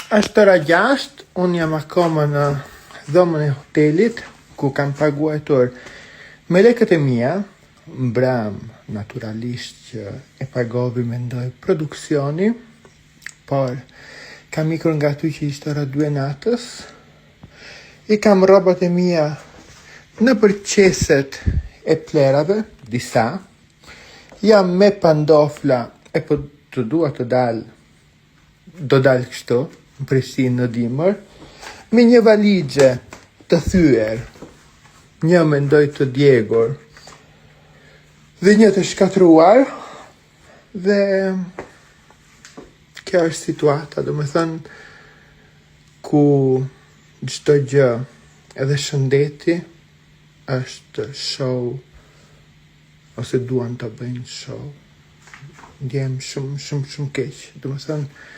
Është ora 6, unë jam akoma në dhomën e hotelit, ku kam paguajtur me lekët e mia, mbram naturalisht që e pagovi mendoj produksioni, por kam ikur nga ty që ishte ora 2 natës, i kam robat e mia në përqeset e plerave, disa, jam me pandofla e po të dua të do dal kështu, në Prishtinë në dimër, me një valigje të thyer, një mendoj të djegur, dhe një të shkatruar, dhe kjo është situata, do me thënë, ku çdo gjë, edhe shëndeti, është show, ose duan të bëjnë show. Ndjem shumë keq, do me thënë,